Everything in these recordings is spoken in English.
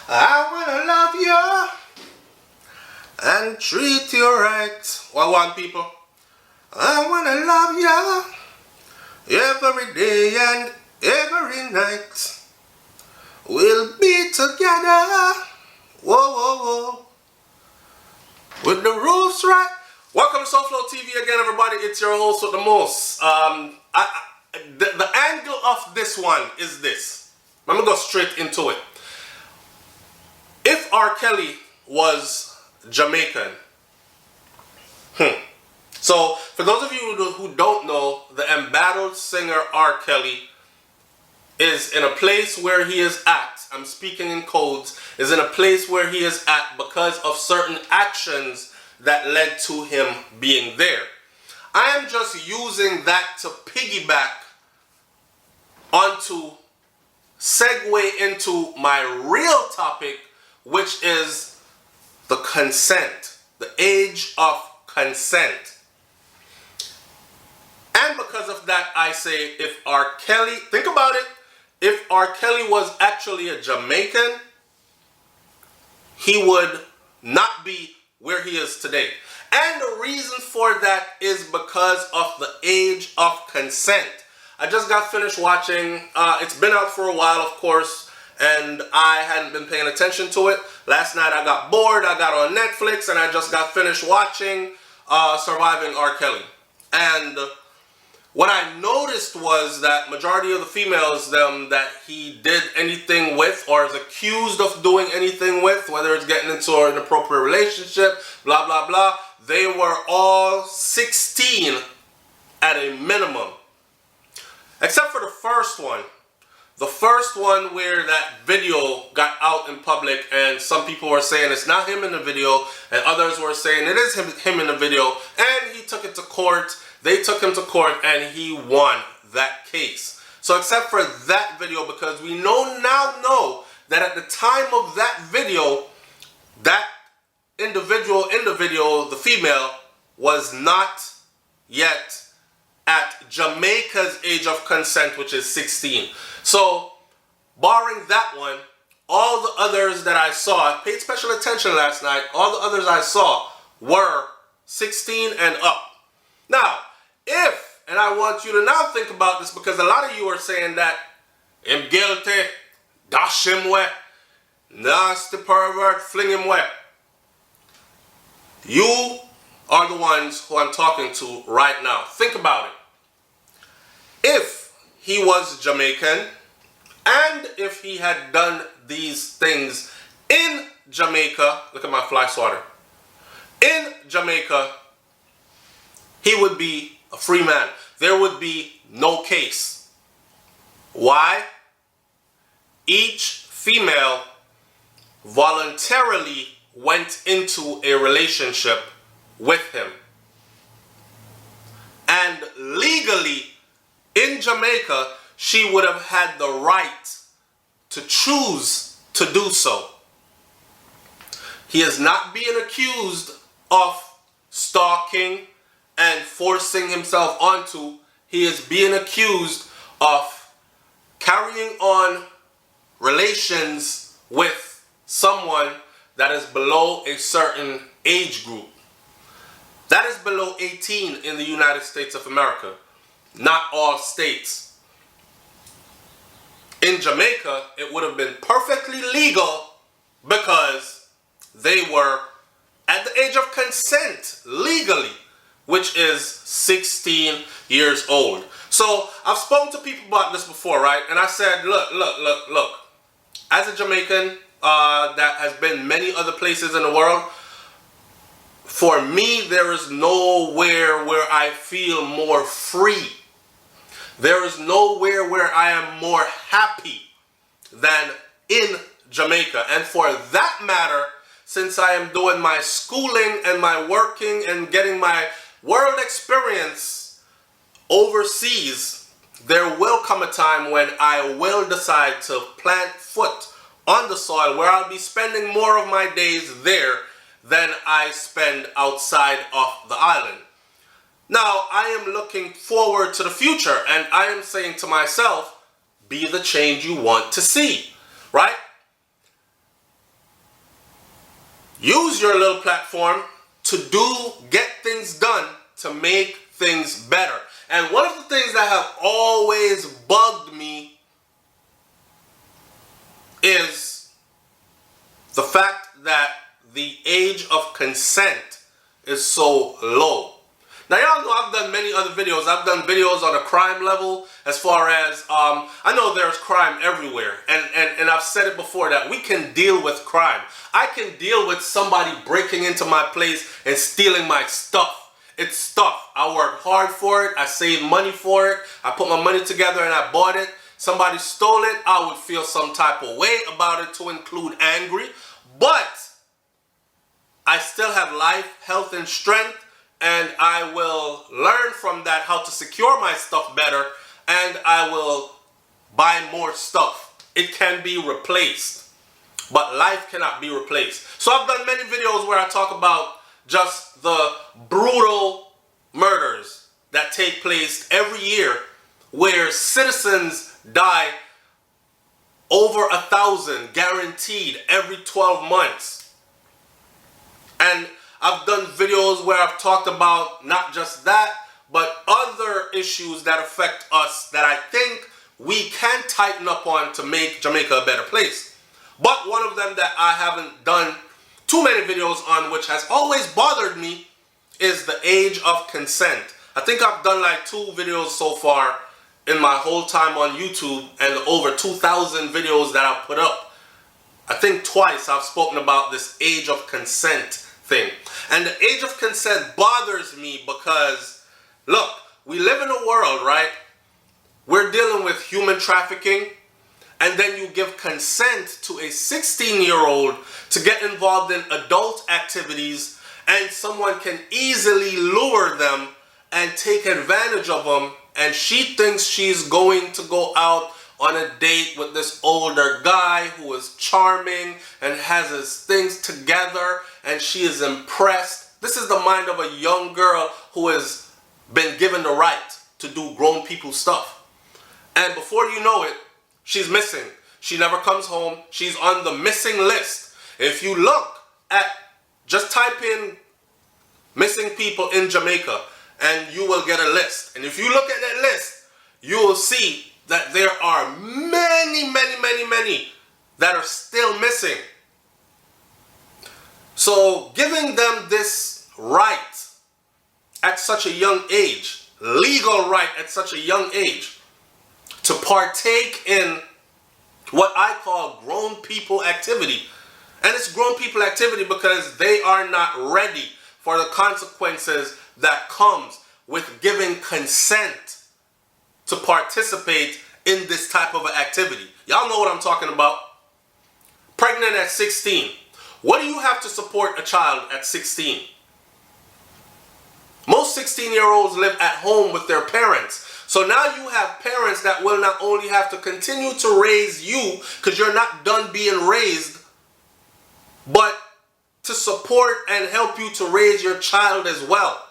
I wanna love you and treat you right. Well, one people. I wanna love you every day and every night. We'll be together. Whoa, whoa, whoa. With the roofs right. Welcome to SouFLoTV again, everybody. It's your host with the most. The angle of this one is this. I'm gonna go straight into it. If R. Kelly was Jamaican, So for those of you who don't know, the embattled singer R. Kelly is in a place where he is at. I'm speaking in codes. Is in a place where he is at because of certain actions that led to him being there. I am just using that to piggyback onto, segue into my real topic, which is the consent, the age of consent. And because of that, I say if R. Kelly, think about it, if R. Kelly was actually a Jamaican, he would not be where he is today. And the reason for that is because of the age of consent. I just got finished watching, it's been out for a while, of course, and I hadn't been paying attention to it. Last night I got bored, I got on Netflix, and I just got finished watching Surviving R. Kelly. And what I noticed was that majority of the females that he did anything with or is accused of doing anything with, whether it's getting into an inappropriate relationship, blah, blah, blah, they were all 16 at a minimum. Except for the first one. The first one where that video got out in public and some people were saying it's not him in the video and others were saying it is him in the video, and he took it to court. They took him to court and he won that case. So except for that video, because we now know that at the time of that video, that individual in the video, the female, was not yet at Jamaica's age of consent, which is 16. So barring that one, all the others that I saw, I paid special attention last night, all the others I saw were 16 and up. Now, if, and I want you to now think about this because a lot of you are saying that him guilty, dash him wet, nasty pervert, fling him wet. You are the ones who I'm talking to right now. Think about it. If he was Jamaican and if he had done these things in Jamaica, look at my fly swatter, in Jamaica, he would be a free man. There would be no case. Why? Each female voluntarily went into a relationship with him. And legally, in Jamaica, she would have had the right to choose to do so. He is not being accused of stalking and forcing himself onto. He is being accused of carrying on relations with someone that is below a certain age group. That is below 18 in the United States of America. Not all states. In Jamaica, it would have been perfectly legal because they were at the age of consent legally, which is 16 years old. So I've spoken to people about this before, right? And I said, look. As a Jamaican that has been many other places in the world, for me, there is nowhere where I feel more free. There is nowhere where I am more happy than in Jamaica. And for that matter, since I am doing my schooling and my working and getting my world experience overseas, there will come a time when I will decide to plant foot on the soil where I'll be spending more of my days there than I spend outside of the island. Now, I am looking forward to the future and I am saying to myself, be the change you want to see, right? use your little platform to get things done to make things better. And one of the things that have always bugged me is the fact that the age of consent is so low. Now y'all know I've done many other videos. I've done videos on a crime level as far as, I know there's crime everywhere. And I've said it before that we can deal with crime. I can deal with somebody breaking into my place and stealing my stuff. It's stuff. I worked hard for it. I saved money for it. I put my money together and I bought it. Somebody stole it. I would feel some type of way about it, to include angry. But I still have life, health, and strength. And I will learn from that how to secure my stuff better, and I will buy more stuff. It can be replaced, but life cannot be replaced. So I've done many videos where I talk about just the brutal murders that take place every year, where citizens die over 1,000 guaranteed every 12 months. And I've done videos where I've talked about not just that, but other issues that affect us that I think we can tighten up on to make Jamaica a better place. But one of them that I haven't done too many videos on, which has always bothered me, is the age of consent. I think I've done like 2 videos so far in my whole time on YouTube, and over 2,000 videos that I've put up. I think twice I've spoken about this age of consent thing. And the age of consent bothers me because, look, we live in a world, right? We're dealing with human trafficking, and then you give consent to a 16-year-old to get involved in adult activities, and someone can easily lure them and take advantage of them, and she thinks she's going to go out on a date with this older guy who is charming and has his things together, and she is impressed. This is the mind of a young girl who has been given the right to do grown people stuff. And before you know it, she's missing. She never comes home. She's on the missing list. If you look at, just type in missing people in Jamaica and you will get a list. And if you look at that list, you will see that there are many, many, many, many that are still missing. So giving them this right at such a young age, legal right at such a young age, to partake in what I call grown people activity. And it's grown people activity because they are not ready for the consequences that comes with giving consent to participate in this type of an activity. Y'all know what I'm talking about. Pregnant at 16. What do you have to support a child at 16? Most 16-year-olds live at home with their parents. So now you have parents that will not only have to continue to raise you, because you're not done being raised, but to support and help you to raise your child as well.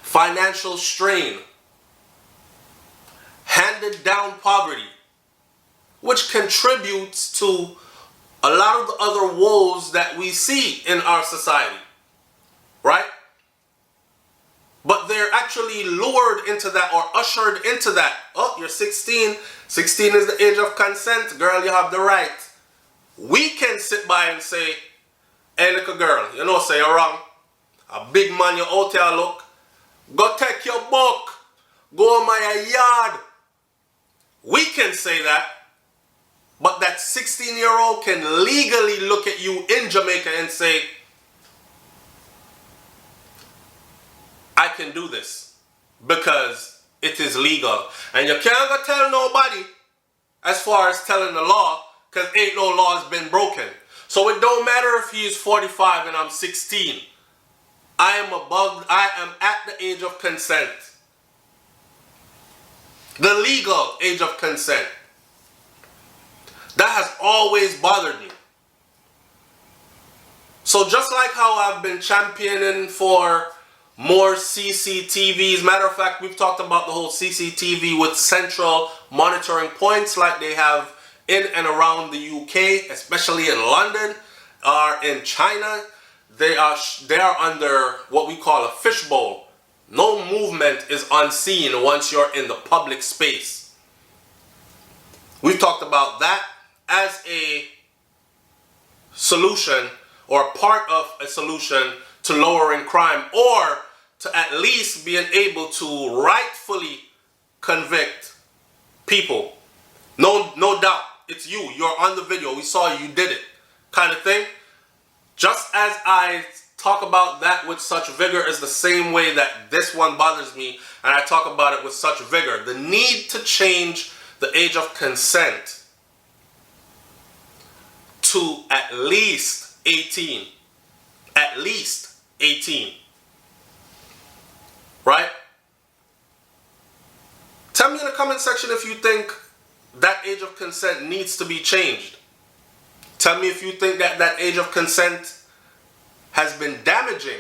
Financial strain. Handed down poverty, which contributes to a lot of the other woes that we see in our society, right? But they're actually lured into that or ushered into that. Oh, you're 16. 16 is the age of consent. Girl, you have the right. We can sit by and say, hey, little girl, you know, say you're wrong. A big man, you out here, look. Go take your book. Go on my yard. We can say that. But that 16-year-old can legally look at you in Jamaica and say, I can do this because it is legal. And you can't go tell nobody as far as telling the law, because ain't no laws been broken. So it don't matter if he's 45 and I'm 16. I am at the age of consent. The legal age of consent. That has always bothered me. So just like how I've been championing for more CCTVs, matter of fact, we've talked about the whole CCTV with central monitoring points like they have in and around the UK, especially in London. are in China, they are under what we call a fishbowl. No movement is unseen once you're in the public space. We've talked about that as a solution, or part of a solution to lowering crime, or to at least being able to rightfully convict people. No doubt, it's you. You're on the video. We saw you did it, kind of thing. Just as I talk about that with such vigor is the same way that this one bothers me, and I talk about it with such vigor. The need to change the age of consent to at least 18. At least 18. Right? Tell me in the comment section if you think that age of consent needs to be changed. Tell me if you think that that age of consent has been damaging.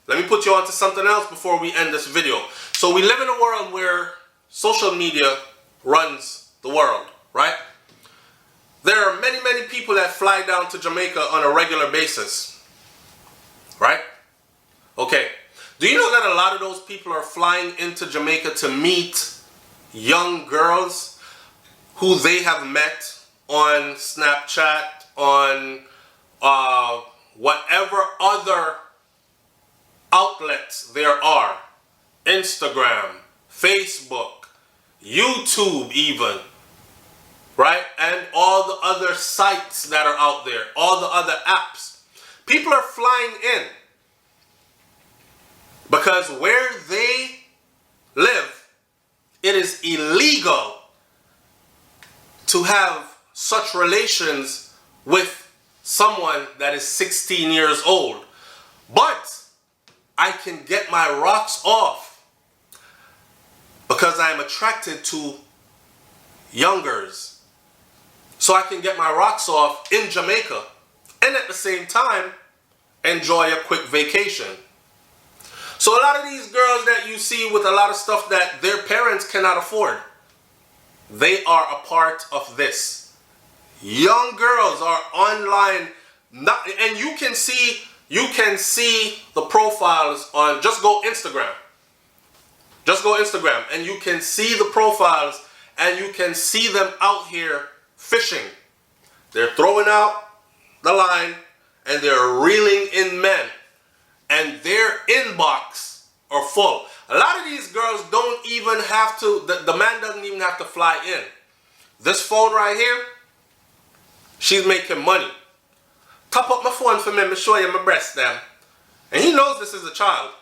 Let me put you on to something else before we end this video. So we live in a world where social media runs the world, right? There are many, many people that fly down to Jamaica on a regular basis, right? Okay. Do you know that a lot of those people are flying into Jamaica to meet young girls who they have met on Snapchat, on whatever other outlets there are, Instagram, Facebook, YouTube even, right? And all the other sites that are out there, all the other apps. People are flying in because where they live, it is illegal to have such relations with someone that is 16 years old. But I can get my rocks off because I am attracted to youngers. So I can get my rocks off in Jamaica and at the same time enjoy a quick vacation. So a lot of these girls that you see with a lot of stuff that their parents cannot afford, they are a part of this. Young girls are online, and you can see the profiles on, just go Instagram. Just go Instagram and you can see the profiles and you can see them out here fishing. They're throwing out the line and they're reeling in men, and their inbox are full. A lot of these girls don't even have to, the man doesn't even have to fly in. This phone right here, she's making money. Top up my phone for me, let me show you my breasts them. And he knows this is a child.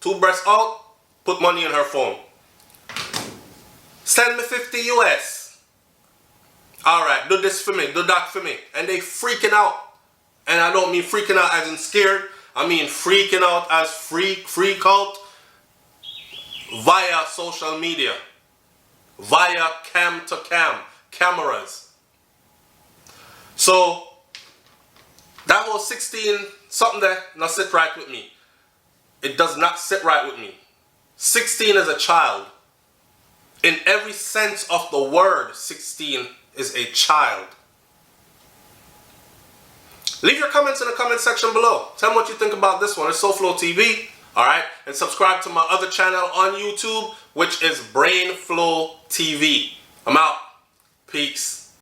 2 breasts out, put money in her phone. Send me 50 US. Alright, do this for me, do that for me. And they freaking out. And I don't mean freaking out as in scared. I mean freaking out as freak out via social media. Via cam to cam, cameras. So, that whole 16 something there, not sit right with me. It does not sit right with me. 16 is a child. In every sense of the word, 16 is a child. Leave your comments in the comment section below. Tell me what you think about this one. It's SouFLoTV. Alright? And subscribe to my other channel on YouTube, which is BrainFlow TV. I'm out. Peace.